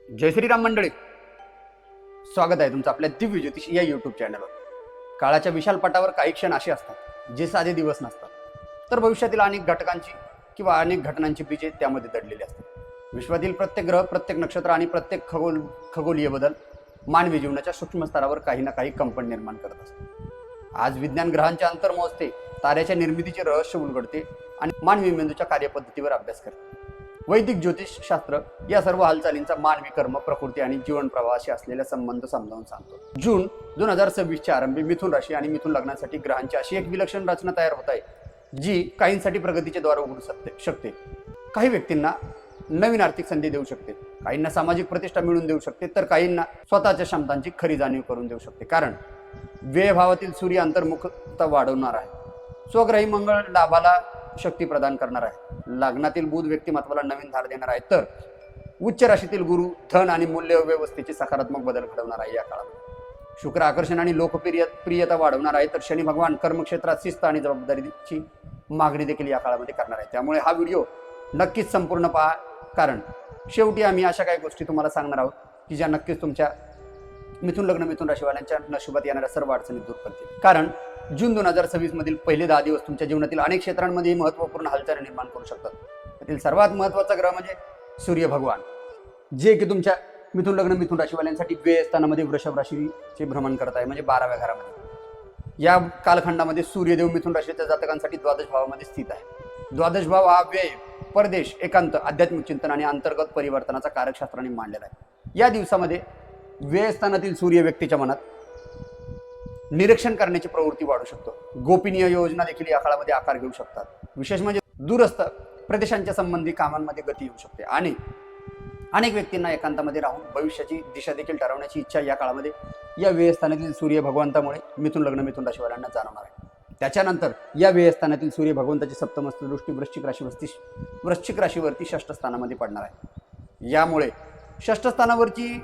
जय श्रीराम मंडळी, स्वागत आहे तुमचं आपल्या दिव्य ज्योतिष या यूट्यूब चॅनलवर. काळाच्या विशाल पटावर काही क्षण असे असतात जे साधे दिवस नसतात, तर भविष्यातील अनेक घटकांची किंवा अनेक घटनांची बीजे त्यामध्ये दडलेली असतात. विश्वातील प्रत्येक ग्रह, प्रत्येक नक्षत्र आणि प्रत्येक खगोलीय बदल मानवी जीवनाच्या सूक्ष्म स्तरावर काही ना काही कंपन निर्माण करत असतात. आज विज्ञान ग्रहांचे अंतर मोजते, ताऱ्याच्या निर्मितीचे रहस्य उलगडते आणि मानवी मेंदूच्या कार्यपद्धतीवर अभ्यास करते. वैदिक ज्योतिषशास्त्र या सर्व हालचालींचा मानवी कर्म, प्रकृती आणि जीवन प्रवाहाशी असलेला संबंध समजावून सांगतो. जून 2026च्या आरंभी मिथुन राशी आणि मिथुन लग्नासाठी ग्रहांची अशी एक विलक्षण रचना तयार होत आहे, जी काहींसाठी प्रगतीचे द्वार उघडू शकते, काही व्यक्तींना नवीन आर्थिक संधी देऊ शकते, काहींना सामाजिक प्रतिष्ठा मिळवून देऊ शकते, तर काहींना स्वतःच्या क्षमतांची खरी जाणीव करून देऊ शकते. कारण व्ययभावातील सूर्य अंतर्मुखता वाढवणार आहे, स्वग्रही मंगळ लाभाला शक्ती प्रदान करणार आहे, लग्नातील बुध व्यक्तिमत्वाला नवीन धार देणार आहे, तर उच्च राशीतील गुरु धन आणि मूल्य व्यवस्थेचे सकारात्मक बदल घडवणार आहे. या काळात शुक्र आकर्षण आणि लोकप्रियता वाढवणार आहे, तर शनी भगवान कर्मक्षेत्रात शिस्त आणि जबाबदारीची मागणी देखील या काळामध्ये करणार आहे. त्यामुळे हा व्हिडिओ नक्कीच संपूर्ण पहा, कारण शेवटी आम्ही अशा काही गोष्टी तुम्हाला सांगणार आहोत की ज्या नक्कीच तुमच्या मिथुन लग्न मिथुन राशीवाल्यांच्या नशिबात येणाऱ्या सर्व अडचणी दूर करतील. कारण जून 2026 मधील पहिले 10 दिवस तुमच्या जीवनातील अनेक क्षेत्रांमध्ये महत्त्वपूर्ण हालचाली निर्माण करू शकतात. त्यातील सर्वात महत्त्वाचा ग्रह म्हणजे सूर्य भगवान, जे की तुमच्या मिथुन लग्न मिथुन राशीवाल्यांसाठी व्यय स्थानामध्ये वृषभ राशीचे भ्रमण करत आहे, म्हणजे 12व्या घरामध्ये. या कालखंडामध्ये सूर्यदेव मिथुन राशीच्या जातकांसाठी द्वादश भावामध्ये स्थित आहे. द्वादश भाव हा व्यय, परदेश, एकांत, आध्यात्मिक चिंतन आणि अंतर्गत परिवर्तनाचा कारकशास्त्राने मांडलेला आहे. या दिवसामध्ये व्यय स्थानातील सूर्य व्यक्तीच्या मनात निरीक्षण करण्याची प्रवृत्ती वाढू शकतो. गोपनीय योजना देखील या काळामध्ये आकार घेऊ शकतात. विशेष म्हणजे दूरस्थ प्रदेशांच्या संबंधी कामांमध्ये गती येऊ शकते आणि अनेक व्यक्तींना एकांतामध्ये राहून भविष्याची दिशा देखील ठरवण्याची इच्छा या काळामध्ये या व्ययस्थानातील सूर्य भगवंतामुळे मिथुन लग्न मिथुन राशीवाल्यांना जाणवणार आहे. त्याच्यानंतर या व्ययस्थानातील सूर्य भगवंताची सप्तमस्थ दृष्टी वृश्चिक राशीवरती षष्ठ स्थानामध्ये पडणार आहे. यामुळे षष्ठ स्थानावरची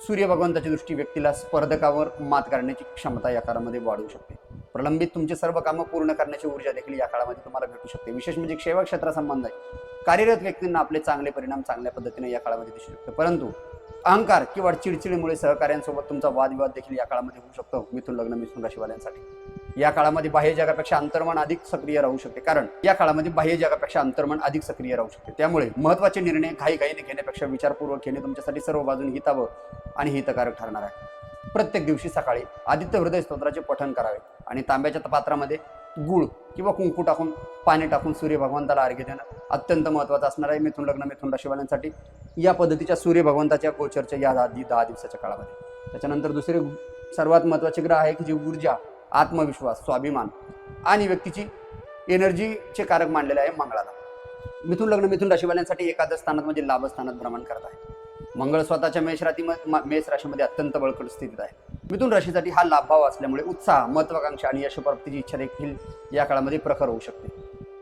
सूर्य भगवंताची दृष्टी व्यक्तीला स्पर्धकावर मात करण्याची क्षमता या काळामध्ये वाढवू शकते. प्रलंबित तुमचे सर्व कामं पूर्ण करण्याची ऊर्जा देखील या काळामध्ये तुम्हाला भेटू शकते. विशेष म्हणजे सेवा क्षेत्रासंबंध आहे, कार्यरत व्यक्तींना आपले चांगले परिणाम चांगल्या पद्धतीने या काळामध्ये दिसू शकते. परंतु अहंकार किंवा चिडचिडीमुळे सहकार्यांसोबत तुमचा वादविवाद देखील या काळामध्ये होऊ शकतो. मिथुन लग्न मिथुन राशीवाल्यांसाठी या काळामध्ये बाह्य जगापेक्षा अंतर्मन अधिक सक्रिय राहू शकते, कारण या काळामध्ये बाह्य जगापेक्षा अंतर्मन अधिक सक्रिय राहू शकते. त्यामुळे महत्त्वाचे निर्णय घाईघाईने घेण्यापेक्षा विचारपूर्वक घेणे तुमच्यासाठी सर्व बाजूने हितावं आणि हितकारक ठरणार आहे. प्रत्येक दिवशी सकाळी आदित्य हृदय स्तोत्राचे पठण करावे आणि तांब्याच्या पात्रामध्ये गुळ किंवा कुंकू टाकून पाणी टाकून सूर्य भगवंताला अर्घ्य देणं अत्यंत महत्त्वाचं असणार आहे मिथुन लग्न मिथुन राशीवाल्यांसाठी या पद्धतीच्या सूर्य भगवंताच्या गोचरच्या या 10 दिवसाच्या काळामध्ये. त्याच्यानंतर दुसरे सर्वात महत्त्वाचे ग्रह आहे की जे ऊर्जा, आत्मविश्वास, स्वाभिमान आणि व्यक्तीची एनर्जीचे कारक मानलेले आहे मंगळाला. मिथुन लग्न मिथुन राशीवाल्यांसाठी एकादश स्थानात म्हणजे लाभ स्थानात भ्रमण करत आहे. मंगळ स्वतःच्या मेष राशीमध्ये अत्यंत बळकट स्थितीत आहे. मिथुन राशीसाठी हा लाभ भाव असल्यामुळे उत्साह, महत्वाकांक्षा आणि यशप्राप्तीची इच्छा देखील या काळामध्ये प्रखर होऊ शकते.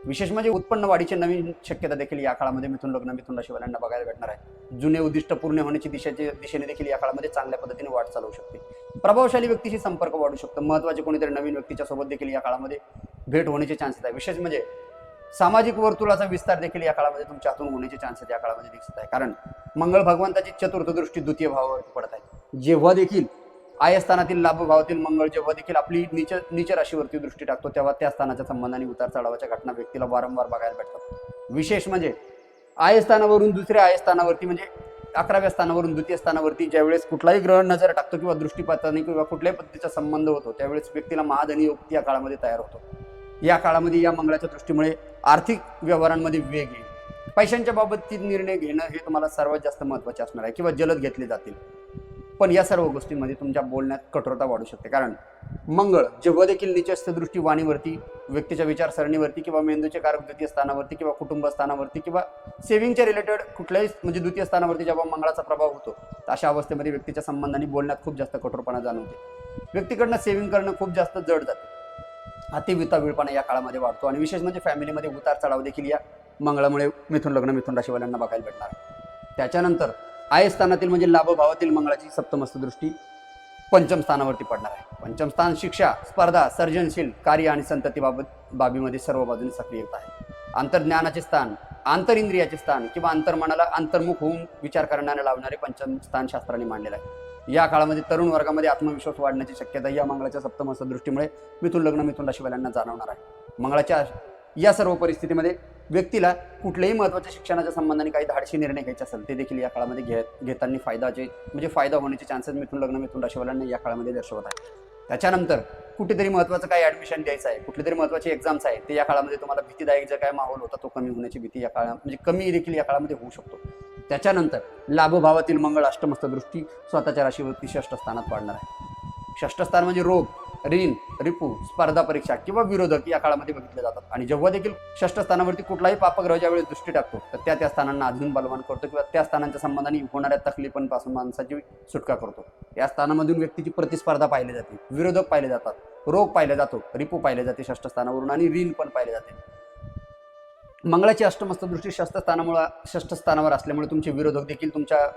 विशेष म्हणजे उत्पन्न वाढीची नवीन शक्यता देखील या काळामध्ये मिथुन लग्न मिथुन राशीवाल्यांना बघायला भेटणार आहे. जुने उद्दिष्ट पूर्ण होण्याची दिशेने देखील या काळामध्ये चांगल्या पद्धतीने वाट चालवू शकते. प्रभावशाली व्यक्तीशी संपर्क वाढू शकतो. महत्वाचे कोणीतरी नवीन व्यक्तीच्या सोबत देखील या काळामध्ये भेट होण्याचे चान्सेस आहे. विशेष म्हणजे सामाजिक वर्तुळाचा विस्तार देखील या काळामध्ये तुमच्या हातून होण्याचे चान्सेस या काळामध्ये दिसत आहे, कारण मंगळ भगवंताची चतुर्थ दृष्टी द्वितीय भावावरती पडत आहे. जेव्हा देखील आयस्थानातील लाभ भावातील मंगळ जेव्हा देखील आपली नीच राशीवरती दृष्टी टाकतो, तेव्हा त्या स्थानाच्या संबंधाने उतार चढावाच्या घटना व्यक्तीला वारंवार बघायला भेटतात. विशेष म्हणजे आयस्थानावरून दुसऱ्या आयस्थानावरती म्हणजे 11व्या स्थानावरून द्वितीय स्थानावरती ज्यावेळेस कुठलाही ग्रह नजर टाकतो किंवा दृष्टीपाताने किंवा कुठल्याही पद्धतीचा संबंध होतो, त्यावेळेस व्यक्तीला महाधनी योग या काळामध्ये तयार होतो. या काळामध्ये या मंगळाच्या दृष्टीमुळे आर्थिक व्यवहारांमध्ये वेग येईल. पैशांच्या बाबतीत निर्णय घेणं हे तुम्हाला सर्वात जास्त महत्त्वाचे असणार आहे किंवा जलद घेतले जातील. पण या सर्व गोष्टींमध्ये तुमच्या बोलण्यात कठोरता वाढू शकते, कारण मंगळ जेव्हा देखील नीचस्थ दृष्टी वाणीवरती, व्यक्तीच्या विचारसरणीवरती किंवा मेंदूचे कारक द्वितीय स्थानावरती किंवा कुटुंब स्थानावरती किंवा सेव्हिंगच्या रिलेटेड कुठल्याही म्हणजे द्वितीय स्थानावरती जेव्हा मंगळाचा प्रभाव होतो, अशा अवस्थेमध्ये व्यक्तीच्या संबंधाने बोलण्यात खूप जास्त कठोरपणा जाणवते. व्यक्तीकडनं सेव्हिंग करणं खूप जास्त जड जाते. अतिविताविळपणा या काळामध्ये वाढतो आणि विशेष म्हणजे फॅमिलीमध्ये उतार चढाव देखील या मंगळामुळे मिथुन लग्न मिथुन राशीवाल्यांना बघायला भेटणार. त्याच्यानंतर आयस्थानातील म्हणजे लाभ भावातील मंगळाची सप्तमस्थ दृष्टी पंचम स्थानावरती पडणार आहे. पंचम स्थान शिक्षा, स्पर्धा, सर्जनशील कार्य आणि संतती बाबीमध्ये सर्व बाजूने सक्रियता आहे. अंतर्ज्ञानाचे स्थान आंतरिंद्रियाचे स्थान किंवा अंतर्मनाला अंतर्मुख होऊन विचार करण्याला लावणारे पंचम स्थान शास्त्राने मांडलेलं आहे. या काळामध्ये तरुण वर्गामध्ये आत्मविश्वास वाढण्याची शक्यता या मंगळाच्या सप्तम दृष्टीमुळे मिथुन लग्न मिथुन राशीवाल्यांना जाणवणार आहे. मंगळाच्या या सर्व परिस्थितीमध्ये व्यक्तीला कुठल्याही महत्त्वाच्या शिक्षणाच्या संबंधाने काही धाडशी निर्णय घ्यायचे असेल ते देखील या काळामध्ये घेताना फायदा होण्याचे चान्सेस मिथुन लग्न मिथुन राशीवाल्यांना या काळामध्ये दर्शवत आहे. त्याच्यानंतर कुठेतरी महत्त्वाचं काही ॲडमिशन द्यायचं आहे, कुठली तरी महत्त्वाची एक्झाम्स आहे, ते या काळामध्ये तुम्हाला भीतीदायक जे काय माहोल होता तो कमी होण्याची भीती या काळात म्हणजे कमी देखील या काळामध्ये होऊ शकतो. त्याच्यानंतर लाभभावातील मंगळ अष्टमस्थ दृष्टी स्वतःच्या राशीवरती षष्ठ स्थानात वाढणार आहे. षष्ठ स्थान म्हणजे रोग, ऋण, रिपू, स्पर्धा परीक्षा किंवा विरोधक या काळामध्ये बघितले जातात. आणि जेव्हा देखील षष्ठ स्थानावरती कुठलाही पापग्रह ज्यावेळी दृष्टी टाकतो तर त्या स्थानांना अजून बलवान करतो किंवा त्या स्थानांच्या संबंधाने होणाऱ्या तकलीफांपासून माणसाची सुटका करतो. या स्थानामधून व्यक्तीची प्रतिस्पर्धा पाहिली जाते, विरोधक पाहिले जातात, रोग पाहिला जातो, रिपू पाहिले जाते षष्ठ स्थानावरून आणि ऋण पण पाहिले जाते. मंगळाची अष्टमस्थ दृष्टी षष्ठ स्थानावर असल्यामुळे तुमचे विरोधक देखील तुमच्या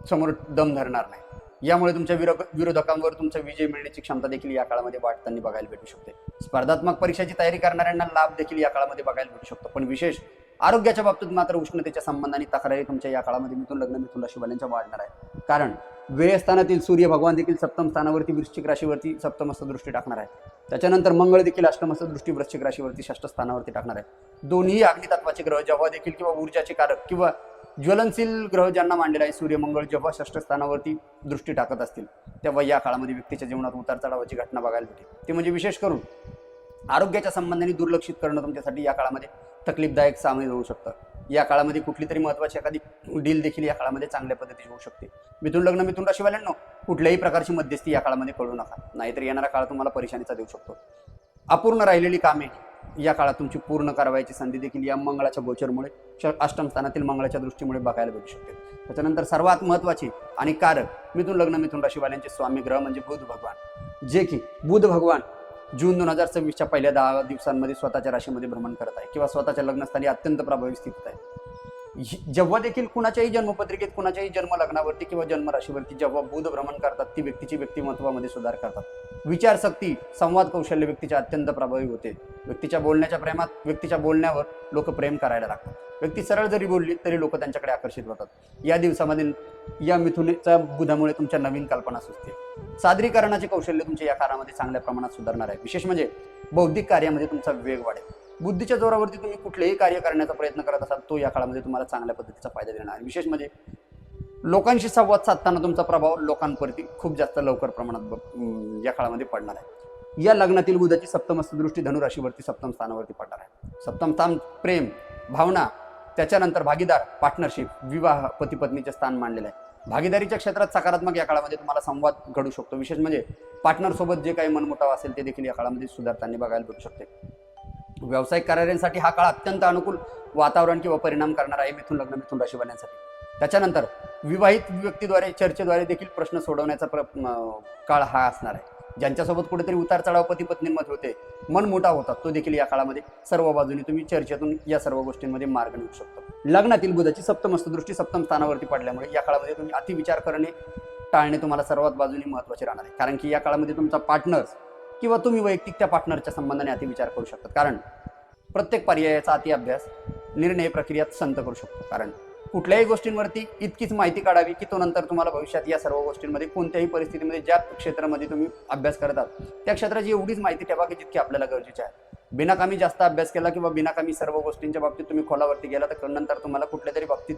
समोर दम धरणार नाही. यामुळे तुमच्या विरोधकांवर तुमचा विजय मिळण्याची क्षमता देखील या काळामध्ये वाढताना बघायला भेटू शकते. स्पर्धात्मक परीक्षेची तयारी करणाऱ्यांना लाभ देखील या काळामध्ये बघायला भेटू शकतो. पण विशेष आरोग्याच्या बाबतीत मात्र उष्णतेच्या संबंधाने तक्रारी तुमच्या या काळामध्ये मिथुन लग्न मिथुन राशीवाल्यांच्या वाढणार आहे. कारण व्ययस्थानातील सूर्य भगवान देखील सप्तम स्थानावरती वृश्चिक राशीवरती सप्तमस्थ दृष्टी टाकणार आहे. त्याच्यानंतर मंगळ देखील अष्टमस्थ दृष्टी वृश्चिक राशीवरती षष्ठ स्थानावरती टाकणार आहे. दोन्ही अग्नितत्वाचे ग्रह जेव्हा देखील किंवा ऊर्जाचे कारक किंवा ज्वलनशील ग्रह ज्यांना मांडलेला आहे सूर्य मंगळ जेव्हा षष्ठ स्थानावरती दृष्टी टाकत असतील तेव्हा या काळामध्ये व्यक्तीच्या जीवनात उतार चढावाची घटना बघायला भेटेल. ते म्हणजे विशेष करून आरोग्याच्या संबंधाने दुर्लक्षित करणं तुमच्यासाठी या काळामध्ये तकलीफदायक सामील होऊ शकतं. या काळामध्ये कुठली तरी महत्त्वाची एखादी डील देखील या काळामध्ये चांगल्या पद्धतीची होऊ शकते. मिथुन लग्न मिथुन राशीवाल्यांनो कुठल्याही प्रकारची मध्यस्थी या काळामध्ये कळू नका, नाहीतर येणारा काळ तुम्हाला परेशानीचा देऊ शकतो. अपूर्ण राहिलेली कामे या काळात तुमची पूर्ण करावयाची संधी देखील या मंगळाच्या गोचरमुळे अष्टम स्थानातील मंगळाच्या दृष्टीमुळे बघायला भेटू शकते. त्याच्यानंतर सर्वात महत्त्वाचे आणि कारक मिथुन लग्न मिथुन राशीवाल्यांचे स्वामी ग्रह म्हणजे बुध भगवान, जे की बुध भगवान जून 2026च्या पहिल्या 10 दिवसांमध्ये स्वतःच्या राशीमध्ये भ्रमण करत आहे किंवा स्वतःच्या लग्नस्थानी अत्यंत प्रभावी स्थितीत आहे. जेव्हा देखील कुणाच्याही जन्मपत्रिकेत कुणाच्याही जन्म लग्नावरती किंवा जन्मराशीवरती जेव्हा बुध भ्रमण करतात ती व्यक्तीची व्यक्तिमत्वामध्ये सुधार करतात. विचारशक्ती, संवाद कौशल्य व्यक्तीच्या अत्यंत प्रभावी होते. व्यक्तीच्या बोलण्यावर लोक प्रेम करायला लागतात. व्यक्ती सरळ जरी बोलली तरी लोक त्यांच्याकडे आकर्षित होतात. या दिवसामध्ये या मिथुनेच्या बुधामुळे तुमच्या नवीन कल्पना सुचते. सादरीकरणाचे कौशल्य तुमच्या या काळामध्ये चांगल्या प्रमाणात सुधारणार आहे. विशेष म्हणजे बौद्धिक कार्यामध्ये तुमचा वेग वाढेल. बुद्धीच्या जोरावरती तुम्ही कुठलेही कार्य करण्याचा प्रयत्न करत असाल तो या काळामध्ये तुम्हाला चांगल्या पद्धतीचा फायदा देणार आहे. विशेष म्हणजे लोकांशी संवाद साधताना तुमचा प्रभाव लोकांवरती खूप जास्त लवकर प्रमाणात या काळामध्ये पडणार आहे. या लग्नातील बुधाची सप्तमस्थ दृष्टी धनुराशीवरती सप्तम स्थानावरती पडणार आहे. सप्तम स्थान प्रेम, भावना, त्याच्यानंतर भागीदार, पार्टनरशिप, विवाह, पती पत्नीचे स्थान मांडलेले आहे. भागीदारीच्या क्षेत्रात सकारात्मक या काळामध्ये तुम्हाला संवाद घडू शकतो. विशेष म्हणजे पार्टनर सोबत जे काही मनमुटाव असेल ते देखील या काळामध्ये सुधारताना बघायला भेटू शकते. व्यावसायिक कार्यासाठी हा काळ अत्यंत अनुकूल वातावरण किंवा परिणाम करणार आहे मिथुन लग्न मिथुन राशीवाल्यांसाठी. त्याच्यानंतर विवाहित व्यक्तीद्वारे चर्चेद्वारे देखील प्रश्न सोडवण्याचा काळ हा असणार आहे. ज्यांच्यासोबत कुठेतरी उतार चढाव पती पत्नींमध्ये होते, मन मोठा होतात, तो देखील या काळामध्ये सर्व बाजूने तुम्ही चर्चेतून या सर्व गोष्टींमध्ये मार्ग निघू शकतो. लग्नातील बुधाची सप्तमस्थ दृष्टी सप्तम स्थानावरती पडल्यामुळे या काळामध्ये तुम्ही अतिविचार करणे टाळणे तुम्हाला सर्वात बाजूने महत्त्वाचे राहणार आहे. कारण की या काळामध्ये तुमचा पार्टनर्स किंवा तुम्ही वैयक्तिक त्या पार्टनरच्या संबंधाने अतिविचार करू शकतात. कारण प्रत्येक पर्यायाचा अति अभ्यास निर्णय प्रक्रियेत संत करू शकतो. कारण कुठल्याही गोष्टींवरती इतकीच माहिती काढावी की तो नंतर तुम्हाला भविष्यात या सर्व गोष्टींमध्ये कोणत्याही परिस्थितीमध्ये ज्या क्षेत्रामध्ये तुम्ही अभ्यास करतात त्या क्षेत्राची एवढीच माहिती ठेवा की जितकी आपल्याला गरजेची आहे. बिनाकामी जास्त अभ्यास केला किंवा बिनाकामी सर्व गोष्टींच्या बाबतीत तुम्ही खोलावरती गेला तर नंतर तुम्हाला कुठल्या तरी बाबतीत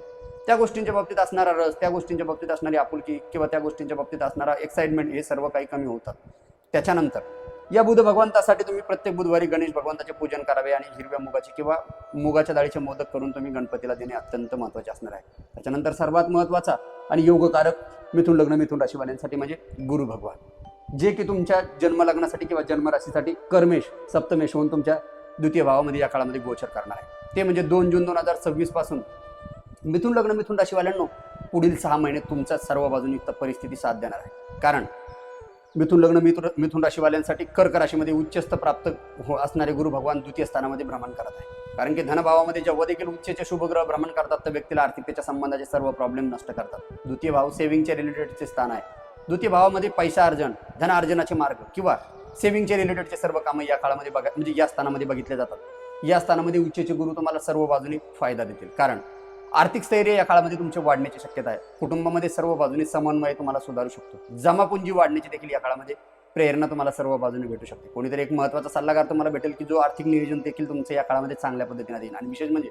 त्या गोष्टींच्या बाबतीत असणारा रस, त्या गोष्टींच्या बाबतीत असणारी आपुलकी किंवा त्या गोष्टींच्या बाबतीत असणारा एक्साइटमेंट हे सर्व काही कमी होतात. त्याच्यानंतर या बुध भगवंतासाठी तुम्ही प्रत्येक बुधवारी गणेश भगवंताचे पूजन करावे आणि हिरव्या मुगाची किंवा मुगाच्या डाळीचे मोदक करून तुम्ही गणपतीला देणे अत्यंत महत्त्वाचे असणार आहे. त्याच्यानंतर सर्वात महत्त्वाचा आणि योगकारक मिथुन लग्न मिथुन राशीवाल्यांसाठी म्हणजे गुरु भगवान, जे की तुमच्या जन्मलग्नासाठी किंवा जन्मराशीसाठी कर्मेश सप्तमेश होऊन तुमच्या द्वितीय भावामध्ये या काळामध्ये गोचर करणार आहे. ते म्हणजे 2 जून 2026 पासून मिथुन लग्न मिथुन राशीवाल्यांनो पुढील 6 महिने तुमच्या सर्व बाजूनी परिस्थिती साथ देणार आहे. कारण मिथुन लग्न मिथुन राशीवाल्यांसाठी कर्क राशीमध्ये उच्चस्थ प्राप्त असणारे गुरु भगवान द्वितीय स्थानामध्ये भ्रमण करत आहे. कारण की धनभावामध्ये जेव्हा देखील उच्चचे शुभग्रह भ्रमण करतात तर व्यक्तीला आर्थिकतेच्या संबंधाचे सर्व प्रॉब्लेम नष्ट करतात. द्वितीय भाव सेव्हिंगच्या रिलेटेडचे स्थान आहे. द्वितीय भावामध्ये पैसा अर्जन, धन अर्जनाचे मार्ग किंवा सेव्हिंगचे रिलेटेडचे सर्व कामं या काळामध्ये म्हणजे या स्थानामध्ये बघितले जातात. या स्थानामध्ये उच्चचे गुरु तुम्हाला सर्व बाजूने फायदा देतील, कारण आर्थिक स्थैर्य या काळामध्ये तुमचे वाढण्याची शक्यता आहे. कुटुंबामध्ये सर्व बाजूने समन्वय तुम्हाला सुधारू शकतो. जमापुंजी वाढण्याची देखील या काळामध्ये प्रेरणा तुम्हाला सर्व बाजूने भेटू शकते. कोणीतरी एक महत्त्वाचा सल्लागार तुम्हाला भेटेल की जो आर्थिक नियोजन देखील तुमचं या काळामध्ये चांगल्या पद्धतीने देईल. आणि विशेष म्हणजे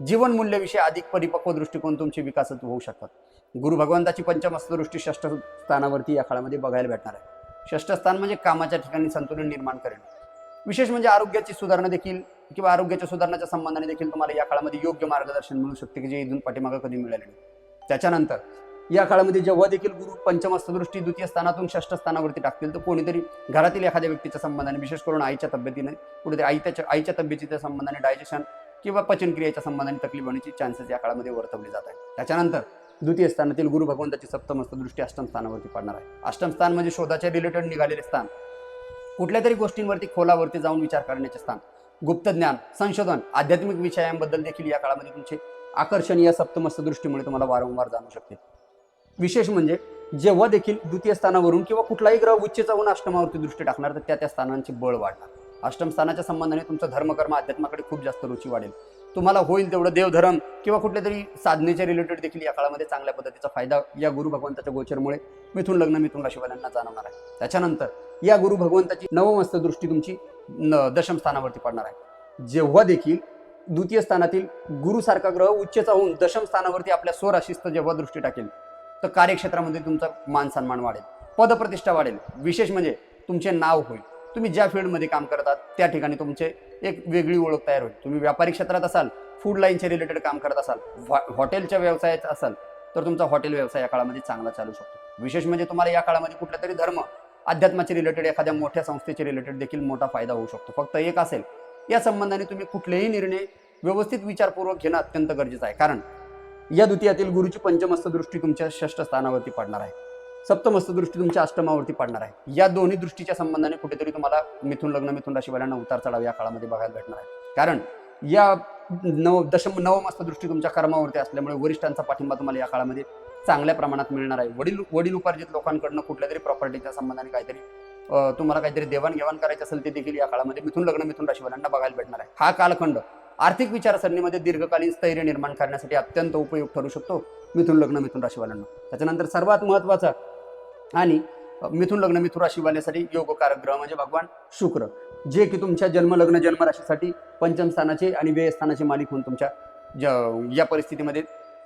जीवन मूल्यविषयी अधिक परिपक्व दृष्टिकोन तुमचे विकासित होऊ शकतात. गुरु भगवंताची पंचमस्त दृष्टी षष्ठ स्थानावरती या काळामध्ये बघायला भेटणार आहे. षष्ठ स्थान म्हणजे कामाच्या ठिकाणी संतुलन निर्माण करणे. विशेष म्हणजे आरोग्याची सुधारणा देखील किंवा आरोग्याच्या सुधारण्याच्या संबंधाने देखील तुम्हाला या काळामध्ये योग्य मार्गदर्शन मिळू शकते की जे इथून पाठीमागं कधी मिळाले नाही. त्याच्यानंतर या काळामध्ये जेव्हा देखील गुरु पंचमस्त दृष्टी द्वितीय स्थानातून षष्ठ स्थानावरती टाकतील तर कोणीतरी घरातील एखाद्या व्यक्तीच्या संबंधाने, विशेष करून आईच्या तब्येतीने, कुठेतरी आईच्या तब्येतीच्या संबंधाने डायजेशन किंवा पचनक्रियेच्या संबंधाने तकलीफ होण्याची चान्सेस या काळामध्ये वर्तवले जात आहेत. त्याच्यानंतर द्वितीय स्थानातील गुरु भगवंताची सप्तमस्त दृष्टी अष्टम स्थानावरती पडणार आहे. अष्टम स्थान म्हणजे शोधाच्या रिलेटेड निघालेले स्थान, कुठल्या तरी गोष्टींवरती खोलावरती जाऊन विचार करण्याचे स्थान, गुप्त ज्ञान, संशोधन, आध्यात्मिक विषयांबद्दल देखील या काळामध्ये तुमचे आकर्षण या सप्तमस्त दृष्टीमुळे तुम्हाला वारंवार जाणू शकते. विशेष म्हणजे जेव्हा देखील द्वितीय स्थानावरून किंवा कुठलाही ग्रह उच्चचा होऊन अष्टमावरती दृष्टी टाकणार तर त्या स्थानांचे बळ वाढणार. अष्टम स्थानाच्या संबंधाने तुमचं धर्मकर्म अध्यात्माकडे खूप जास्त रुची वाढेल. तुम्हाला होईल तेवढं देवधर्म किंवा कुठल्या तरी साधनेच्या रिलेटेड देखील या काळामध्ये चांगल्या पद्धतीचा फायदा या गुरु भगवंताच्या गोचरमुळे मिथुन लग्न मिथुन राशीवाल्यांना जाणवणार आहे. त्याच्यानंतर या गुरु भगवंताची नवमस्त दृष्टी तुमची दशम स्थानावरती पडणार आहे. जेव्हा देखील द्वितीय स्थानातील गुरुसारखा ग्रह उच्चचा होऊन दशम स्थानावरती आपल्या स्वराशीस्त जेव्हा दृष्टी टाकेल तर कार्यक्षेत्रामध्ये तुमचा मान सन्मान वाढेल, पदप्रतिष्ठा वाढेल. विशेष म्हणजे तुमचे नाव होईल. तुम्ही ज्या फील्डमध्ये काम करतात त्या ठिकाणी तुमचे एक वेगळी ओळख तयार होईल. तुम्ही व्यापारी क्षेत्रात असाल, फूड लाईनच्या रिलेटेड काम करत असाल, हॉटेलच्या व्यवसायात असाल तर तुमचा हॉटेल व्यवसाय या काळामध्ये चांगला चालू शकतो. विशेष म्हणजे तुम्हाला या काळामध्ये कुठल्या तरी धर्म अध्यात्माचे रिलेटेड एखाद्या मोठ्या संस्थेचे रिलेटेड देखील मोठा फायदा होऊ शकतो. फक्त एक असेल, या संबंधाने तुम्ही कुठलेही निर्णय व्यवस्थित विचारपूर्वक घेणं अत्यंत गरजेचं आहे, कारण या द्वितीयातील गुरुची पंचमस्त दृष्टी तुमच्या षष्ठ स्थानावरती पडणार आहे. सप्तमस्त दृष्टी तुमच्या अष्टमावरती पडणार आहे. या दोन्ही दृष्टीच्या संबंधाने कुठेतरी तुम्हाला मिथुन लग्न मिथुन राशीवाल्यांना उतार चढाव या काळामध्ये बघायला भेटणार आहे, कारण या नवमस्त दृष्टी तुमच्या कर्मावरती असल्यामुळे वरिष्ठांचा पाठिंबा तुम्हाला या काळामध्ये चांगल्या प्रमाणात मिळणार आहे. वडील उपार्जित लोकांकडनं कुठल्या तरी प्रॉपर्टीच्या संबंधाने काहीतरी तुम्हाला काहीतरी देवाणघेवाण करायची असेल ते देखील या काळामध्ये मिथुन लग्न मिथुन राशीवाल्यांना बघायला भेटणार आहे. हा कालखंड आर्थिक विचारसरणीमध्ये दीर्घकालीन स्थैर्य निर्माण करण्यासाठी अत्यंत उपयुक्त ठरू शकतो मिथुन लग्न मिथुन राशीवाल्यांना. त्याच्यानंतर सर्वात महत्त्वाचा आणि मिथुन लग्न मिथुन राशीवाल्यासाठी योगकारक ग्रह म्हणजे भगवान शुक्र, जे की तुमच्या जन्मलग्न जन्मराशीसाठी पंचम स्थानाचे आणि व्यय स्थानाचे मालिक होऊन तुमच्या या परिस्थितीमध्ये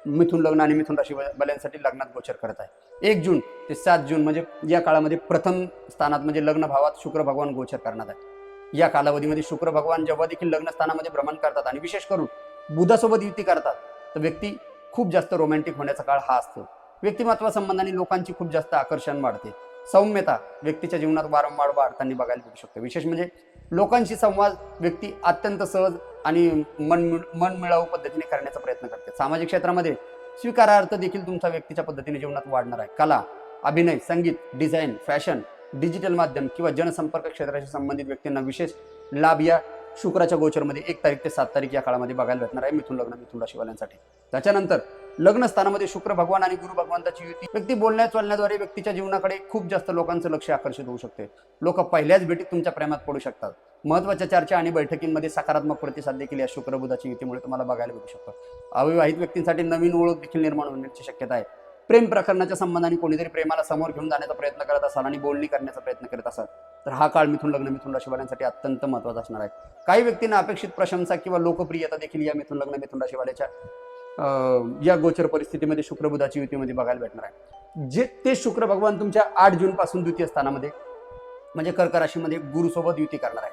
मिथुन लग्न आणि मिथुन राशीवाल्यांसाठी लग्नात गोचर करत आहे. 1 जून ते 7 जून म्हणजे या काळामध्ये प्रथम स्थानात म्हणजे लग्न भावात शुक्र भगवान गोचर करणार आहे. या कालावधीमध्ये शुक्र भगवान जेव्हा देखील लग्न स्थानामध्ये भ्रमण करतात आणि विशेष करून बुधासोबत युती करतात तर व्यक्ती खूप जास्त रोमॅन्टिक होण्याचा काळ हा असतो. व्यक्तिमत्वासंबंधाने लोकांची खूप जास्त आकर्षण वाढते. सौम्यता व्यक्तीच्या जीवनात वारंवार वाढताना बघायला मिळू शकते. विशेष म्हणजे लोकांशी संवाद व्यक्ती अत्यंत सहज आणि मनमिळावू पद्धतीने करण्याचा प्रयत्न करते. सामाजिक क्षेत्रामध्ये स्वीकारार्थ देखील तुमचा व्यक्तीच्या पद्धतीने जीवनात वाढणार आहे. कला, अभिनय, संगीत, डिझाईन, फॅशन, डिजिटल माध्यम किंवा जनसंपर्क क्षेत्राशी संबंधित व्यक्तींना विशेष लाभ या शुक्राच्या गोचरमध्ये 1 तारीख ते 7 तारीख या काळामध्ये बघायला भेटणार आहे मिथुन लग्न मिथुन राशीवाल्यांसाठी. त्याच्यानंतर लग्न स्थानामध्ये शुक्र भगवान आणि गुरु भगवंताची युती व्यक्ती बोलण्या चालण्याद्वारे व्यक्तीच्या जीवनाकडे खूप जास्त लोकांचं लक्ष आकर्षित होऊ शकते. लोक पहिल्याच भेटीत तुमच्या प्रेमात पडू शकतात. महत्त्वाच्या चर्चा आणि बैठकींमध्ये सकारात्मक प्रतिसाद देखील या शुक्र बुधाची युतीमुळे तुम्हाला बघायला भेटू शकतो. अविवाहित व्यक्तींसाठी नवीन ओळख देखील निर्माण होण्याची शक्यता आहे. प्रेम प्रकरणाच्या संबंधाने कोणीतरी प्रेमाला समोर घेऊन जाण्याचा प्रयत्न करत असाल आणि बोलणी करण्याचा प्रयत्न करत असाल तर हा काळ मिथुन लग्न मिथुन राशीवाल्यांसाठी अत्यंत महत्त्वाचा असणार आहे. काही व्यक्तींना अपेक्षित प्रशंसा किंवा लोकप्रियता देखील या मिथुन लग्न मिथुन राशीवाल्याच्या या गोचर परिस्थितीमध्ये शुक्र बुधाची युतीमध्ये बघायला भेटणार आहे. जे ते शुक्र भगवान तुमच्या 8 जून पासून द्वितीय स्थानामध्ये म्हणजे कर्क राशीमध्ये गुरुसोबत युती करणार आहे.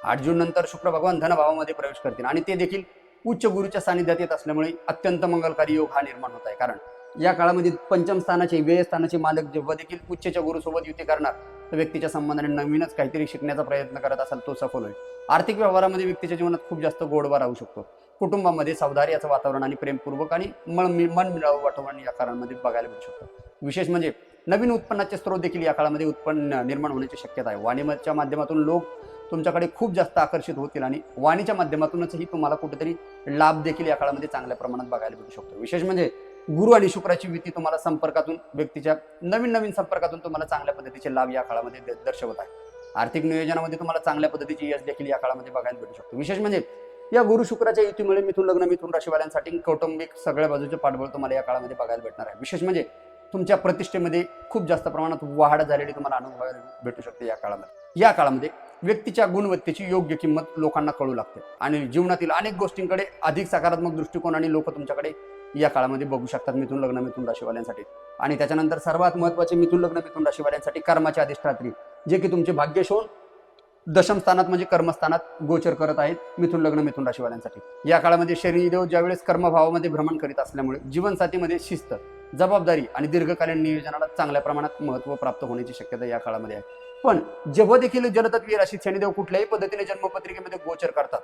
8 जून नंतर शुक्र भगवान धनभावामध्ये प्रवेश करतील आणि ते देखील उच्च गुरुच्या सानिध्यात येत असल्यामुळे अत्यंत मंगलकारी योग हा निर्माण होत आहे. कारण या काळामध्ये पंचम स्थानाचे व्यय स्थानाचे मालक जेव्हा देखील उच्चच्या गुरुसोबत युती करणार तर व्यक्तीच्या संबंधाने नवीनच काहीतरी शिकण्याचा प्रयत्न करत असाल तो सफल होईल. आर्थिक व्यवहारामध्ये व्यक्तीच्या जीवनात खूप जास्त गोडवा राहू शकतो. कुटुंबामध्ये सौहार्दाचं वातावरण आणि प्रेमपूर्वक आणि मन मिळावं वातावरण या काळामध्ये बघायला मिळू शकतं. विशेष म्हणजे नवीन उत्पन्नाचे स्रोत देखील या काळामध्ये उत्पन्न निर्माण होण्याची शक्यता आहे. वाणीच्या माध्यमातून लोक तुमच्याकडे खूप जास्त आकर्षित होतील आणि वाणीच्या माध्यमातूनचही तुम्हाला कुठेतरी लाभ देखील या काळामध्ये चांगल्या प्रमाणात बघायला मिळू शकतो. विशेष म्हणजे गुरु आणि शुक्राची युती तुम्हाला संपर्कातून व्यक्तीच्या नवीन संपर्कातून तुम्हाला चांगल्या पद्धतीचे लाभ या काळामध्ये दर्शवत आहे. आर्थिक नियोजनामध्ये तुम्हाला चांगल्या पद्धतीचे यश देखील या काळामध्ये बघायला भेटू शकतो. विशेष म्हणजे या गुरु शुक्राच्या युतीमुळे मिथुन लग्न मिथुन राशीवाल्यांसाठी कौटुंबिक सगळ्या बाजूचे पाठबळ तुम्हाला या काळामध्ये बघायला भेटणार आहे। विशेष म्हणजे तुमच्या प्रतिष्ठेमध्ये खूप जास्त प्रमाणात वाढ झालेली तुम्हाला अनुभवायला भेटू शकते या काळामध्ये। या काळामध्ये व्यक्तीच्या गुणवत्तेची योग्य किंमत लोकांना कळू लागते आणि जीवनातील अनेक गोष्टींकडे अधिक सकारात्मक दृष्टिकोनाने लोक तुमच्याकडे या काळामध्ये बघू शकतात मिथुन लग्न मिथुन राशीवाल्यांसाठी। आणि त्याच्यानंतर सर्वात महत्त्वाचे मिथुन लग्न मिथुन राशीवाल्यांसाठी कर्माचे अधिष्ठात्री जे की तुमचे भाग्यशोन दशम स्थानात म्हणजे कर्मस्थानात गोचर करत आहेत मिथुन लग्न मिथुन राशीवाल्यांसाठी। या काळामध्ये शनिदेव ज्यावेळेस कर्मभावामध्ये भ्रमण करीत असल्यामुळे जीवनसाथीमध्ये शिस्त जबाबदारी आणि दीर्घकालीन नियोजनाला चांगल्या प्रमाणात महत्त्व प्राप्त होण्याची शक्यता या काळामध्ये आहे। पण जेव्हा देखील जलतत्वीय राशीत शनिदेव कुठल्याही पद्धतीने जन्मपत्रिकेमध्ये गोचर करतात,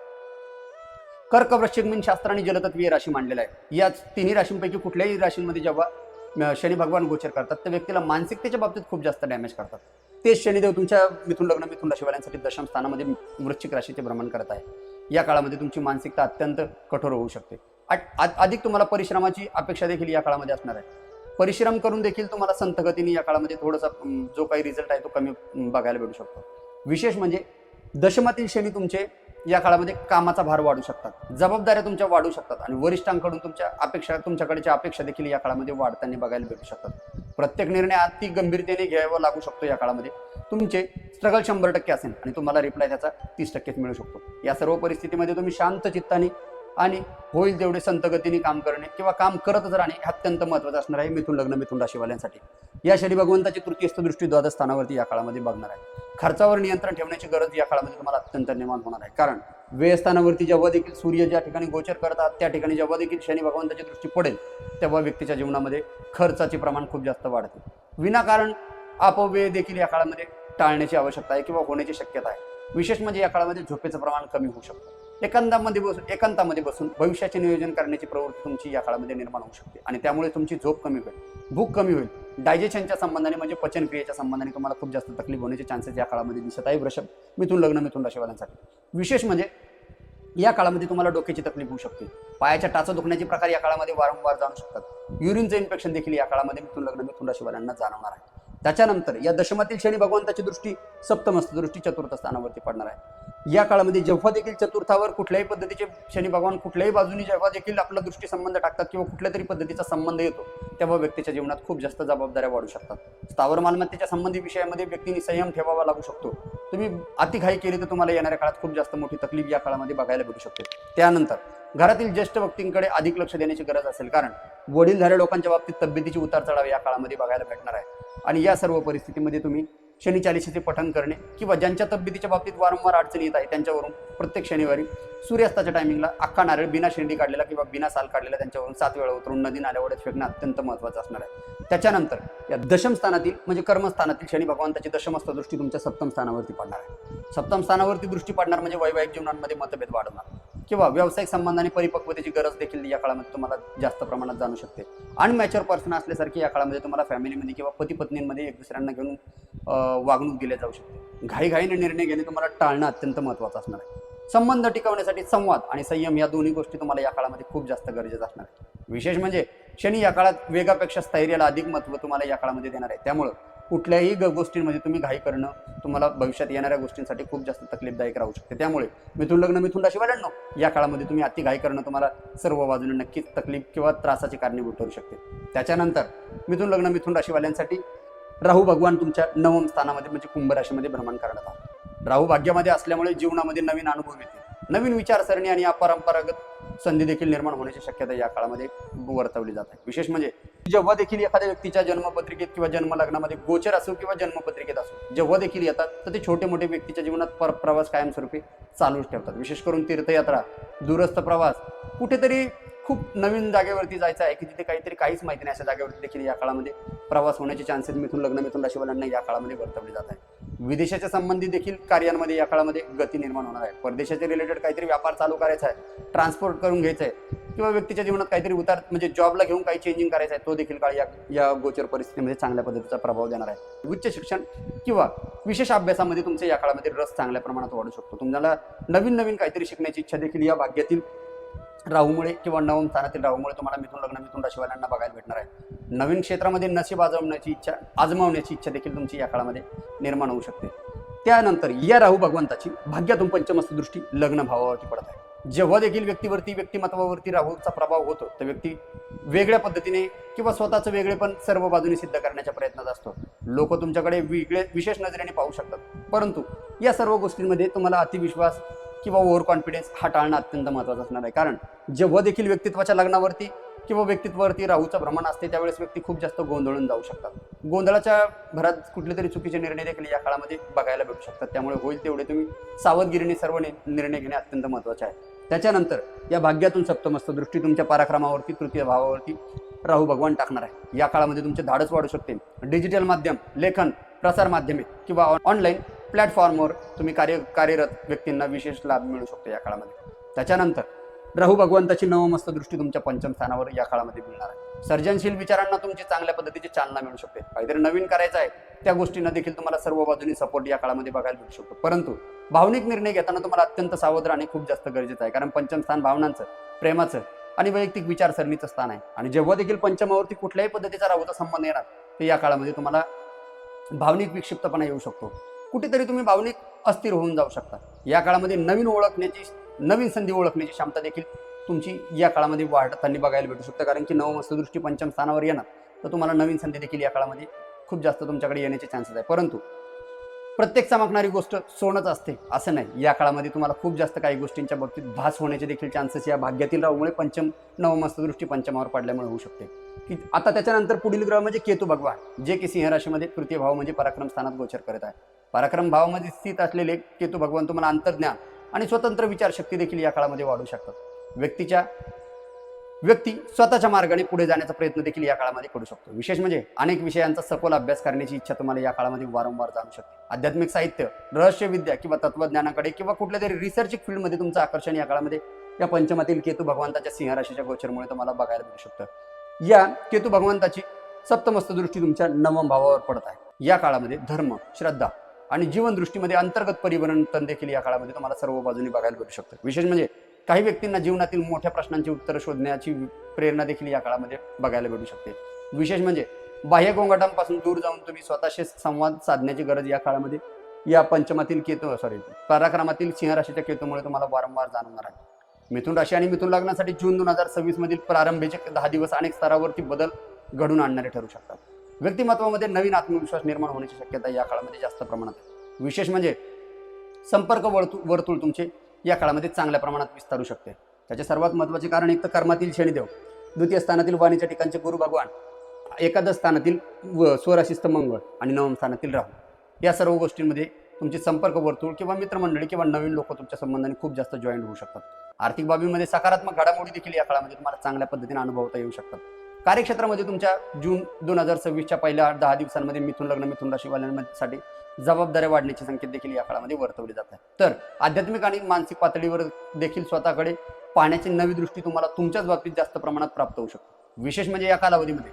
कर्क वृश्चिक मीन शास्त्राने जलतत्वीय राशी मांडलेला आहे। या तिन्ही राशींपैकी कुठल्याही राशींमध्ये जेव्हा शनी भगवान गोचर करतात त्या व्यक्तीला मानसिकतेच्या बाबतीत खूप जास्त डॅमेज करतात। तेच शनिदेव तुमच्या मिथुन लग्न मिथुन राशीवाल्यांसाठी दशम स्थानामध्ये वृश्चिक राशीचे भ्रमण करत आहे। या काळामध्ये तुमची मानसिकता अत्यंत कठोर होऊ शकते। अधिक तुम्हाला परिश्रमाची अपेक्षा देखील या काळामध्ये असणार आहे। परिश्रम करून देखील तुम्हाला संथ गतीने या काळामध्ये थोडासा जो काही रिझल्ट आहे तो कमी बघायला भेटू शकतो। विशेष म्हणजे दशमातील शनी तुमचे या काळामध्ये कामाचा भार वाढू शकतात, जबाबदाऱ्या तुमच्या वाढू शकतात आणि वरिष्ठांकडून तुमच्याकडच्या अपेक्षा देखील या काळामध्ये वाढताना बघायला भेटू शकतात। प्रत्येक निर्णय अति गंभीरतेने घ्यावा लागू शकतो। या काळामध्ये तुमचे स्ट्रगल 100% असेल आणि तुम्हाला रिप्लाय त्याचा 30% मिळू शकतो। या सर्व परिस्थितीमध्ये तुम्ही शांत चित्ताने आणि होईल तेवढे संत गतीने काम करणे किंवा काम करतच राहणे हे अत्यंत महत्त्वाचं असणार आहे मिथुन लग्न मिथुन राशीवाल्यांसाठी। या शनी भगवंताची तृतीयस्थ दृष्टी द्वादश स्थानावरती या काळामध्ये बघणार आहे। खर्चावर नियंत्रण ठेवण्याची गरज या काळामध्ये तुम्हाला अत्यंत निर्माण होणार आहे, कारण व्ययस्थानावरती जेव्हा देखील सूर्य ज्या ठिकाणी गोचर करतात त्या ठिकाणी जेव्हा देखील शनी भगवंताची दृष्टी पडेल तेव्हा व्यक्तीच्या जीवनामध्ये खर्चाचे प्रमाण खूप जास्त वाढते। विनाकारण अपव्यय देखील या काळामध्ये टाळण्याची आवश्यकता आहे किंवा होण्याची शक्यता आहे। विशेष म्हणजे या काळामध्ये झोपेचं प्रमाण कमी होऊ शकतं। एकांतामध्ये बसून भविष्याचे नियोजन करण्याची प्रवृत्ती तुमची या काळामध्ये निर्माण होऊ शकते आणि त्यामुळे तुमची झोप कमी होईल, भूक कमी होईल, डायजेशनच्या संबंधाने म्हणजे पचनक्रियेच्या संबंधाने तुम्हाला खूप जास्त तकलीफ होण्याचे चान्सेस या काळामध्ये दिसत आहे वृषभ मिथुन लग्न मिथुन राशीवाल्यांसाठी। विशेष म्हणजे या काळामध्ये तुम्हाला डोक्याची तकलीफ होऊ शकते, पायाच्या टाचा दुखण्याचे प्रकार या काळामध्ये वारंवार जाणू शकतात, युरिनचं इन्फेक्शन देखील या काळामध्ये मिथुन लग्न मिथुन राशीवाल्यांना जाणवणार आहे। त्याच्यानंतर या दशमातील शनी भगवंताची दृष्टी सप्तमस्थ दृष्टी चतुर्थ स्थानावरती पडणार आहे। या काळामध्ये जेव्हा देखील चतुर्थावर कुठल्याही पद्धतीचे शनी भगवान कुठल्याही बाजूनी जेव्हा देखील आपला दृष्टी संबंध टाकतात किंवा कुठल्या तरी पद्धतीचा संबंध येतो तेव्हा व्यक्तीच्या जीवनात खूप जास्त जबाबदाऱ्या वाढू शकतात। स्थावर मालमत्तेच्या संबंधी विषयामध्ये व्यक्तीने संयम ठेवावा लागू शकतो। तुम्ही अतिघाई केली तर तुम्हाला येणाऱ्या काळात खूप जास्त मोठी तकलीफ या काळामध्ये बघायला भेटू शकते। त्यानंतर घरातील ज्येष्ठ व्यक्तींकडे अधिक लक्ष देण्याची गरज असेल, कारण वडीलधाऱ्या लोकांच्या बाबतीत तब्येतीची उतार चढाव या काळामध्ये बघायला भेटणार आहे। आणि या सर्व परिस्थितीमध्ये तुम्ही शनी चालिसेचे पठण करणे किंवा ज्यांच्या तब्येतीच्या बाबतीत वारंवार अडचणी येत आहे त्यांच्यावरून प्रत्येक शनिवारी सूर्यास्ताच्या टायमिंगला अख्खा नारळ बिना शेंडी काढलेला किंवा बिना साल काढलेला त्यांच्यावरून 7 वेळा उतरून नदी नाल्यावर फेकणं अत्यंत महत्त्वाचं असणार आहे। त्याच्यानंतर या दशम स्थानातील म्हणजे कर्मस्थानातील शनी भगवंताची दशमस्थ दृष्टी तुमच्या सप्तम स्थानावरती पडणार आहे। सप्तम स्थानावरती दृष्टी पडणार म्हणजे वैवाहिक जीवनामध्ये मतभेद वाढणार किंवा व्यावसायिक संबंधाने परिपक्वतेची गरज देखील या काळामध्ये तुम्हाला जास्त प्रमाणात जाणू शकते। अनमॅच्युअर पर्सन असल्यासारखी या काळामध्ये तुम्हाला फॅमिलीमध्ये किंवा पती पत्नींमध्ये एक दुसऱ्यांना घेऊन वागणूक दिली जाऊ शकते। घाईघाईने निर्णय घेणे तुम्हाला टाळणं अत्यंत महत्त्वाचं असणार आहे। संबंध टिकवण्यासाठी संवाद आणि संयम या दोन्ही गोष्टी तुम्हाला या काळामध्ये खूप जास्त गरजेचं असणार आहे। विशेष म्हणजे शनी या काळात वेगापेक्षा स्थैर्याला अधिक महत्त्व तुम्हाला या काळामध्ये देणार आहे। त्यामुळं कुठल्याही गोष्टींमध्ये तुम्ही घाई करणं तुम्हाला भविष्यात येणाऱ्या गोष्टींसाठी खूप जास्त तकलीफदायक राहू शकते। त्यामुळे मिथुन लग्न मिथुन राशीवाल्यांनो या काळामध्ये तुम्ही अति घाई करणं तुम्हाला सर्व बाजूने नक्कीच तकलीफ किंवा त्रासाची कारणीभूत ठरू शकते। त्याच्यानंतर मिथुन लग्न मिथुन राशीवाल्यांसाठी राहू भगवान तुमच्या नवम स्थानामध्ये म्हणजे कुंभ राशीमध्ये भ्रमण करण्यात आला। राहू भाग्यामध्ये असल्यामुळे जीवनामध्ये नवीन अनुभव येते, नवीन विचारसरणी आणि अपरंपरागत संधी देखील निर्माण होण्याची शक्यता या काळामध्ये वर्तवली जात आहे। विशेष म्हणजे जेव्हा देखील एखाद्या व्यक्तीच्या जन्मपत्रिकेत किंवा जन्म लग्नामध्ये गोचर असो किंवा जन्मपत्रिकेत असो जेव्हा देखील येतात तर ते छोटे मोठे व्यक्तीच्या जीवनात प्रवास कायमस्वरूपी चालूच ठेवतात। विशेष करून तीर्थयात्रा, दूरस्थ प्रवास, कुठेतरी खूप नवीन जागेवरती जायचं आहे की जिथे काहीच माहिती नाही अशा जागेवरती देखील या काळामध्ये प्रवास होण्याचे चान्सेस मिथुन लग्न मिथुन राशीवाल्यांना या काळामध्ये वर्तवले जात आहे। विदेशाच्या संबंधित देखील कार्यांमध्ये या काळामध्ये गती निर्माण होणार आहे। परदेशाच्या रिलेटेड काहीतरी व्यापार चालू करायचा आहे, ट्रान्सपोर्ट करून घ्यायचं आहे किंवा व्यक्तीच्या जीवनात काहीतरी उतार म्हणजे जॉबला घेऊन काही चेंजिंग करायचं आहे, तो देखील काळ या गोचर परिस्थितीमध्ये चांगल्या पद्धतीचा प्रभाव देणार आहे। उच्च शिक्षण किंवा विशेष अभ्यासामध्ये तुमचे या काळामध्ये रस चांगल्या प्रमाणात वाढू शकतो। तुम्हाला नवीन काहीतरी शिकण्याची इच्छा देखील या भाग्यातील राहूमुळे किंवा नवम स्थानातील राहूमुळे तुम्हाला मिथुन लग्न मिथुन राशीवाल्यांना बघायला भेटणार आहे। नवीन क्षेत्रामध्ये नशीब आजमावण्याची इच्छा देखील तुमची या काळामध्ये निर्माण होऊ शकते। त्यानंतर या राहू भगवंताची भाग्यातून पंचमस्थ दृष्टी लग्न भावावरती पडत आहे। जेव्हा देखील व्यक्तीवरती व्यक्तिमत्वावरती राहूचा प्रभाव होतो तर व्यक्ती वेगळ्या पद्धतीने किंवा स्वतःचं वेगळेपण सर्व बाजूने सिद्ध करण्याच्या प्रयत्नात असतो. लोक तुमच्याकडे वेगळे विशेष नजरेने पाहू शकतात, परंतु या सर्व गोष्टींमध्ये तुम्हाला अतिविश्वास किंवा ओव्हर कॉन्फिडन्स हा टाळणं अत्यंत महत्त्वाचं असणार आहे. कारण जेव्हा देखील व्यक्तित्वाच्या लग्नावरती किंवा व्यक्तित्वावरती राहूचं भ्रमण असते त्यावेळेस व्यक्ती खूप जास्त गोंधळून जाऊ शकतात. गोंधळाच्या भरात कुठले तरी चुकीचे निर्णय देखील या काळामध्ये बघायला भेटू शकतात. त्यामुळे होईल तेवढे तुम्ही सावधगिरीने सर्व निर्णय घेणे अत्यंत महत्त्वाचे आहे. त्याच्यानंतर या भाग्यातून सप्तमस्त दृष्टी तुमच्या पराक्रमावरती तृतीय भावावरती राहू भगवान टाकणार आहे. या काळामध्ये तुमचे धाडस वाढू शकते. डिजिटल माध्यम, लेखन, प्रसार माध्यमे किंवा ऑनलाईन प्लॅटफॉर्मवर तुम्ही कार्यरत व्यक्तींना विशेष लाभ मिळू शकतो या काळामध्ये. त्याच्यानंतर राहू भगवंताची नवमस्त दृष्टी तुमच्या पंचम स्थानावर या काळामध्ये मिळणार आहे. सर्जनशील विचारांना तुमची चांगल्या पद्धतीची चालना मिळू शकते. काहीतरी नवीन करायचं आहे त्या गोष्टींना देखील तुम्हाला सर्व बाजूनी सपोर्ट या काळामध्ये बघायला मिळू शकतो. परंतु भावनिक निर्णय घेताना तुम्हाला अत्यंत सावध राहणे खूप जास्त गरजेचं आहे. कारण पंचम स्थान भावनांचं, प्रेमाचं आणि वैयक्तिक विचारसरणीचं स्थान आहे. आणि जेव्हा देखील पंचमावरती कुठल्याही पद्धतीचा राहूचा संबंध येणार तर या काळामध्ये तुम्हाला भावनिक विक्षिप्तपणा येऊ शकतो. कुठेतरी तुम्ही भावनिक अस्थिर होऊन जाऊ शकता. या काळामध्ये नवीन संधी ओळखण्याची क्षमता देखील तुमची या काळामध्ये वाढताना बघायला भेटू शकते. कारण की नवमस्त दृष्टी पंचम स्थानावर येणार तर तुम्हाला नवीन संधी देखील या काळामध्ये खूप जास्त तुमच्याकडे येण्याचे चान्सेस आहे. परंतु प्रत्येक चमकणारी गोष्ट सोनच असते असं नाही. या काळामध्ये तुम्हाला खूप जास्त काही गोष्टींच्या बाबतीत भास होण्याचे देखील चान्सेस या भाग्यातील राहूमुळे नवमस्त दृष्टी पंचमावर पडल्यामुळे होऊ शकते. की आता त्याच्यानंतर पुढील ग्रह म्हणजे केतू भगवान, जे की सिंह राशीमध्ये तृतीय भाव म्हणजे पराक्रम स्थानात गोचर करत आहे. पराक्रम भावामध्ये स्थित असलेले केतू भगवान तुम्हाला अंतर्ज्ञान आणि स्वतंत्र विचारशक्ती देखील या काळामध्ये वाढू शकतात. व्यक्ती स्वतःच्या मार्गाने पुढे जाण्याचा प्रयत्न देखील या काळामध्ये करू शकतो. विशेष म्हणजे अनेक विषयांचा सखोल अभ्यास करण्याची इच्छा तुम्हाला या काळामध्ये वारंवार जाणू शकते. आध्यात्मिक साहित्य, रहस्यविद्या किंवा तत्वज्ञानाकडे किंवा कुठल्या तरी रिसर्चिंग फील्डमध्ये तुमचं आकर्षण या काळामध्ये या पंचमातील केतू भगवंताच्या सिंह राशीच्या गोचरमुळे तुम्हाला बघायला मिळू शकतं. या केतू भगवंताची सप्तमस्त दृष्टी तुमच्या नवम भावावर पडत आहे. या काळामध्ये धर्म, श्रद्धा आणि जीवन दृष्टीमध्ये अंतर्गत परिवर्तन देखील या काळामध्ये तुम्हाला सर्व बाजूने बघायला भेटू शकतं. विशेष म्हणजे काही व्यक्तींना जीवनातील मोठ्या प्रश्नांची उत्तरं शोधण्याची प्रेरणा देखील या काळामध्ये बघायला भेटू शकते. विशेष म्हणजे बाह्य गोंगाटांपासून दूर जाऊन तुम्ही स्वतःशी संवाद साधण्याची गरज या काळामध्ये या पंचमातील पराक्रमातील सिंह राशीच्या केतूमुळे तुम्हाला वारंवार जाणवणार आहे. मिथुन राशी आणि मिथुन लग्नासाठी जून 2026 मधील प्रारंभीचे 10 दिवस अनेक स्तरावरती बदल घडून आणणारे ठरू शकतात. व्यक्तिमत्वामध्ये नवीन आत्मविश्वास निर्माण होण्याची शक्यता या काळामध्ये जास्त प्रमाणात आहे. विशेष म्हणजे संपर्क वर्तुळ तुमचे या काळामध्ये चांगल्या प्रमाणात विस्तारू शकते. त्याचे सर्वात महत्त्वाचे कारण एक तर कर्मातील शनिदेव, द्वितीय स्थानातील वाणीच्या ठिकाणचे गुरु भगवान, एकादश स्थानातील स्वराशिस्त मंगळ आणि नवम स्थानातील राहू. या सर्व गोष्टींमध्ये तुमचे संपर्क वर्तुळ किंवा मित्रमंडळी किंवा नवीन लोक तुमच्या संबंधाने खूप जास्त जॉईंट होऊ शकतात. आर्थिक बाबीमध्ये सकारात्मक घडामोडी देखील या काळामध्ये तुम्हाला चांगल्या पद्धतीने अनुभवता येऊ शकतात. कार्यक्षेत्रामध्ये तुमच्या जून 2026च्या पहिल्या 10 दिवसांमध्ये मिथुन लग्न, मिथुन राशीवाल्यांसाठी जबाबदाऱ्या वाढण्याचे संकेत देखील या काळामध्ये वर्तवले जातात. तर आध्यात्मिक आणि मानसिक पातळीवर देखील स्वतःकडे पाहण्याची नवी दृष्टी तुम्हाला तुमच्याच बाबतीत जास्त प्रमाणात प्राप्त होऊ शकते. विशेष म्हणजे या कालावधीमध्ये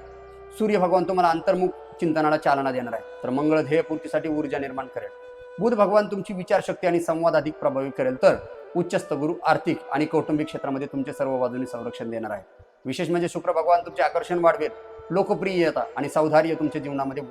सूर्य भगवान तुम्हाला अंतर्मुख चिंतनाला चालना देणार आहे, तर मंगळ ध्येयपूर्तीसाठी ऊर्जा निर्माण करेल. बुध भगवान तुमची विचारशक्ती आणि संवाद अधिक प्रभावी करेल, तर उच्चस्थ गुरु आर्थिक आणि कौटुंबिक क्षेत्रामध्ये तुमचे सर्व बाजूने संरक्षण देणार आहे. विशेष म्हणजे शुक्र भगवान तुमचे आकर्षण वाढवेल, लोकप्रियता आणि सौधार्य तुमच्या जीवनामध्ये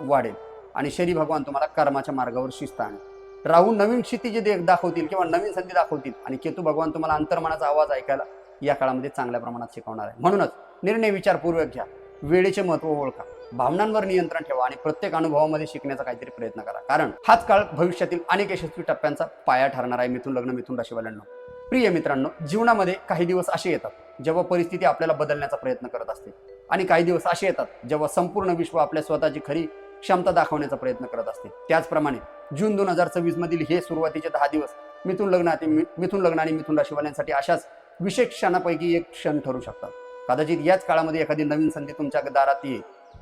वाढेल आणि शनी भगवान तुम्हाला कर्माच्या मार्गावर शिस्त आणेल. राहू नवीन क्षितिजे दाखवतील किंवा नवीन संधी दाखवतील आणि केतू भगवान तुम्हाला अंतर्मनाचा आवाज ऐकायला या काळामध्ये चांगल्या प्रमाणात शिकवणार आहे. म्हणूनच निर्णय विचारपूर्वक घ्या, वेळेचे महत्त्व ओळखा, भावनांवर नियंत्रण ठेवा आणि प्रत्येक अनुभवामध्ये शिकण्याचा काहीतरी प्रयत्न करा. कारण हाच काळ भविष्यातील अनेक यशस्वी टप्प्यांचा पाया ठरणार आहे. मिथुन लग्न, मिथुन राशीवाल्यांना प्रिय मित्रांनो, जीवनामध्ये काही दिवस असे येतात जेव्हा परिस्थिती आपल्याला बदलण्याचा प्रयत्न करत असते आणि काही दिवस असे येतात जेव्हा संपूर्ण विश्व आपल्या स्वतःची खरी क्षमता दाखवण्याचा प्रयत्न करत असते. त्याचप्रमाणे जून 2026 मधील हे सुरुवातीचे 10 दिवस मिथुन लग्न आणि मिथुन राशीवाल्यांसाठी अशाच विशेष क्षणापैकी एक क्षण ठरू शकतात. कदाचित याच काळामध्ये एखादी नवीन संधी तुमच्या दारात येईल.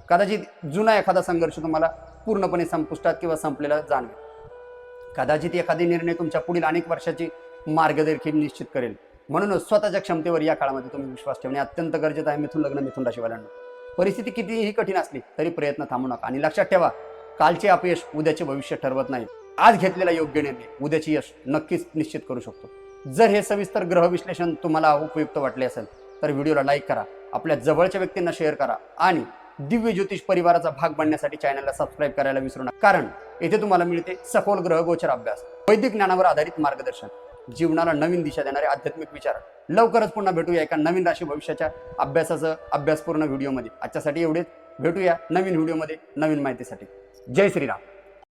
कदाचित जुना एखादा संघर्ष तुम्हाला पूर्णपणे संपुष्टात किंवा संपलेला जाणवेल. कदाचित एखादी निर्णय तुमच्या पुढील अनेक वर्षाची मार्ग देखील निश्चित करेल. म्हणूनच स्वतःच्या क्षमतेवर या काळामध्ये तुम्ही विश्वास ठेवणे अत्यंत गरजेचं आहे. मिथुन लग्न, मिथुन राशीवाल्यांना परिस्थिती कितीही कठीण असली तरी प्रयत्न थांबू नका आणि लक्षात ठेवा, कालचे अपयश उद्याचे भविष्य ठरवत नाही. आज घेतलेला योग्य निर्णय उद्याचे यश नक्कीच निश्चित करू शकतो. जर हे सविस्तर ग्रह विश्लेषण तुम्हाला उपयुक्त वाटले असेल तर व्हिडिओला लाईक करा, आपल्या जवळच्या व्यक्तींना शेअर करा आणि दिव्य ज्योतिष परिवाराचा भाग बनण्यासाठी चॅनलला सबस्क्राईब करायला विसरू नका. कारण येथे तुम्हाला मिळते सखोल ग्रह गोचर अभ्यास, वैदिक ज्ञानावर आधारित मार्गदर्शन जीवनाला नवीन दिशा देणारे आध्यात्मिक विचार. लवकरच पुन्हा भेटूया एका नवीन राशी भविष्याच्या अभ्यासपूर्ण व्हिडिओमध्ये. आजच्यासाठी एवढेच. भेटूया नवीन व्हिडिओमध्ये नवीन माहितीसाठी. जय श्रीराम.